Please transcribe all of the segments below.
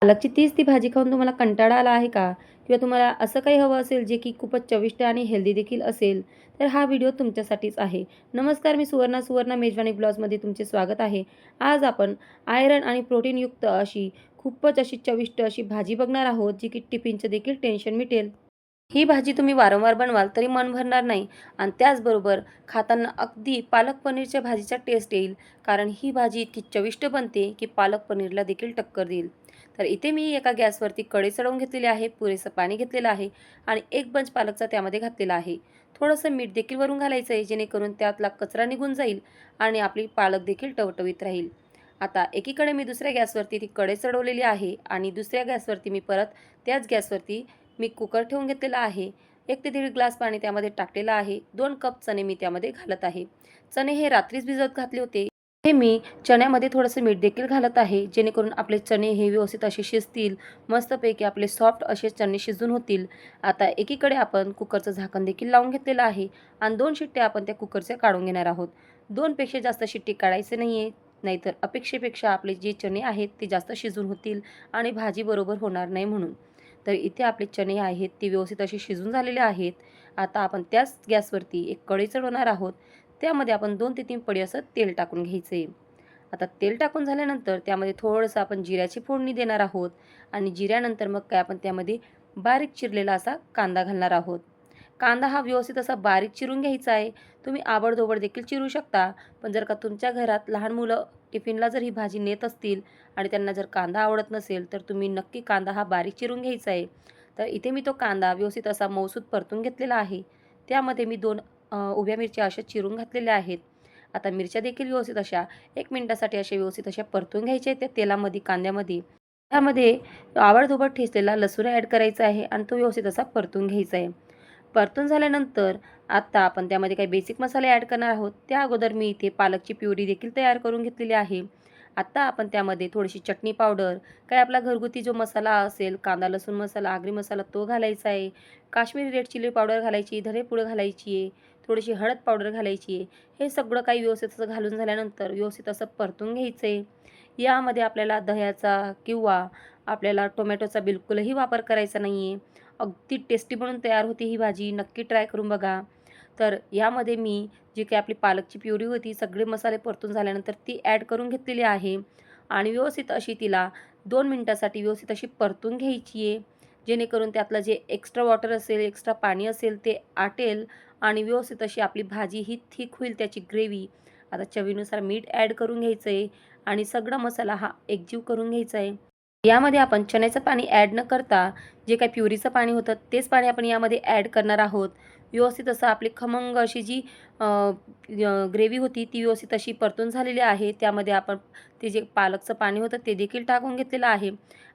पालकची तीच ती भाजी खाऊन तुम्हाला कंटाळा आला आहे का? किंवा तुम्हाला असं काही हवं असेल जे की खूपच चविष्ट आणि हेल्दी देखील असेल, तर हा व्हिडिओ तुमच्यासाठीच आहे. नमस्कार, मी सुवर्णा मेजवानी ब्लॉग्समध्ये तुमचे स्वागत आहे. आज आपण आयर्न आणि प्रोटीनयुक्त अशी खूपच अशी चविष्ट अशी भाजी बघणार आहोत, जी की टिफिनचं देखील टेन्शन मिटेल. ही भाजी तुम्ही वारंवार बनवाल तरी मन भरणार नाही आणि त्याचबरोबर खाताना अगदी पालक पनीरच्या भाजीचा टेस्ट येईल. कारण ही भाजी इतकी चविष्ट बनते की पालक पनीरला देखील टक्कर देईल. तर इथे मी एका गॅसवरती कढई चढवून घेतलेली आहे, पुरेसं पाणी घेतलेलं आहे आणि एक बंच पालकचा त्यामध्ये घातलेला आहे. थोडंसं मीठ देखील वरून घालायचं आहे, जेणेकरून त्यातला कचरा निघून जाईल आणि आपली पालक देखील टवटवीत राहील. आता एकीकडे मी दुसऱ्या गॅसवरती ती कढई चढवलेली आहे आणि दुसऱ्या गॅसवरती मी परत त्याच गॅसवरती मी कुकर ठेवून घेतलेला आहे. 1 ते दीड ग्लास पाणी त्यामध्ये टाकलेलं आहे. 2 कप चणे मी त्यामध्ये घालत आहे. चणे हे रात्रीच भिजत घातले होते. हे मी चण्यामध्ये थोडंसं मीठ देखील घालत आहे, जेणेकरून आपले चणे हे व्यवस्थित असे शिजतील. मस्तपैकी आपले सॉफ्ट असे चणे शिजून होतील. आता एकीकडे आपण कुकरचं झाकण देखील लावून घेतलेलं आहे आणि 2 शिट्ट्या आपण त्या कुकरच्या काढून घेणार आहोत. 2 पेक्षा जास्त शिट्टी काढायचे नाहीये, नाहीतर अपेक्षेपेक्षा आपले जे चणे आहेत ते जास्त शिजून होतील आणि भाजी बरोबर होणार नाही म्हणून. तर इथे आपले चणे आहेत ते व्यवस्थित असे शिजून झालेले आहेत. आता आपण त्याच गॅसवरती एक कढई चढवणार आहोत. त्यामध्ये आपण 2 ते 3 पळी असं तेल टाकून घ्यायचं आहे. आता तेल टाकून झाल्यानंतर त्यामध्ये थोडंसं आपण जिऱ्याची फोडणी देणार आहोत आणि जिऱ्यानंतर मग काय आपण त्यामध्ये बारीक चिरलेला असा कांदा घालणार आहोत. कांदा हा व्यवस्थित असा बारीक चिरून घ्यायचा आहे. तुम्ही आबडधोबड देखील चिरू शकता. पण जर का तुमच्या घरात लहान मुलं टिफिनला जर ही भाजी नेत असतील आणि त्यांना जर कांदा आवडत नसेल, तर तुम्ही नक्की कांदा हा बारीक चिरून घ्यायचा आहे. तर इथे मी तो कांदा व्यवस्थित असा मऊसूत परतून घेतलेला आहे. त्यामध्ये मी 2 उभ्या मिरच्या अशा चिरून घातलेल्या आहेत. आता मिरच्या देखील व्यवस्थित अशा 1 मिनिटासाठी अशा व्यवस्थित अशा परतून घ्यायच्या त्या तेलामध्ये, कांद्यामध्ये. त्यामध्ये आबडधोबड ठेचलेला लसूण ॲड करायचा आहे आणि तो व्यवस्थित असा परतून घ्यायचा आहे. परतून झाल्यानंतर आता आपण त्यामध्ये काही बेसिक मसाले ॲड करणार आहोत. त्या अगोदर मी इथे पालकची प्युरी देखील तयार करून घेतलेली आहे. आता आपण त्यामध्ये थोडीशी चटणी पावडर, काही आपला घरगुती जो मसाला असेल, कांदा लसूण मसाला, आगरी मसाला तो घालायचा आहे. काश्मीरी रेड चिली पावडर घालायची, धनेपूड घालायची आहे, थोडीशी हळद पावडर घालायची आहे. हे सगळं काही व्यवस्थित असं घालून झाल्यानंतर व्यवस्थित असं परतून घ्यायचं आहे. यामध्ये आपल्याला दह्याचा किंवा आपल्याला टोमॅटोचा बिलकुलही वापर करायचा नाही आहे. अगदी टेस्टी बनून तयार होते ही भाजी. नक्की ट्राय करून बघा. तर यामध्ये मी जी काही आपली पालकची प्युरी होती, सगळे मसाले परतून झाल्यानंतर ती ॲड करून घेतलेली आहे आणि व्यवस्थित अशी तिला 2 मिनिटासाठी व्यवस्थित अशी परतून घ्यायची आहे. जेणेकरून त्यातलं जे एक्स्ट्रा वॉटर असेल, एक्स्ट्रा पाणी असेल ते आटेल आणि व्यवस्थित अशी आपली भाजी ही थिक होईल त्याची ग्रेव्ही. आता चवीनुसार मीठ ॲड करून घ्यायचं आहे आणि सगळा मसाला हा एकजीव करून घ्यायचा आहे. यामध्ये आपण चण्याचं पाणी ॲड न करता जे काही प्युरीचं पाणी होतं तेच पाणी आपण यामध्ये ॲड करणार आहोत. व्यवस्थित असं आपली खमंग अशी जी ग्रेव्ही होती ती व्यवस्थित अशी परतून झालेली आहे. त्यामध्ये आपण ते जे पालकचं पाणी होतं ते देखील टाकून घेतलेलं आहे.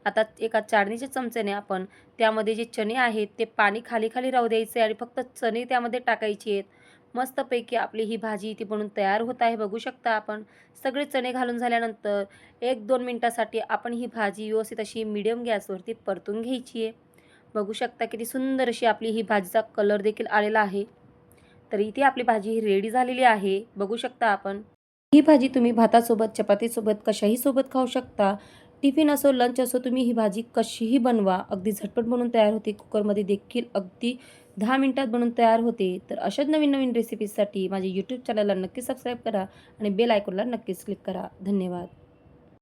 आता एका चाळणीच्या चमच्याने आपण त्यामध्ये जे चणे आहेत ते पाणी खाली राहू द्यायचे आणि फक्त चणे त्यामध्ये टाकायचे आहेत. मस्तपैकी आपली ही भाजी इथे बनून तयार होत आहे. बघू शकता आपण. सगळे चणे घालून झाल्यानंतर 1-2 मिनिटासाठी आपण ही भाजी व्यवस्थित अशी मीडियम गॅसवरती परतून घ्यायची आहे. बघू शकता किती सुंदर अशी आपली ही भाजीचा कलर देखील आलेला आहे. तर इथे आपली भाजी ही रेडी झालेली आहे. बघू शकता आपण. ही भाजी तुम्ही भातासोबत, चपातीसोबत कशाही सोबत खाऊ शकता. टिफिन असो, लंच असो, तुम्ही ही भाजी कशीही बनवा. अगदी झटपट बनून तयार होते. कुकरमध्ये देखील अगदी 10 मिनिटात बनून तयार होते. तर अशाच नवीन-नवीन रेसिपीजसाठी माझ्या YouTube चॅनलला नक्की सबस्क्राईब करा आणि बेल आयकॉनला नक्कीच क्लिक करा. धन्यवाद.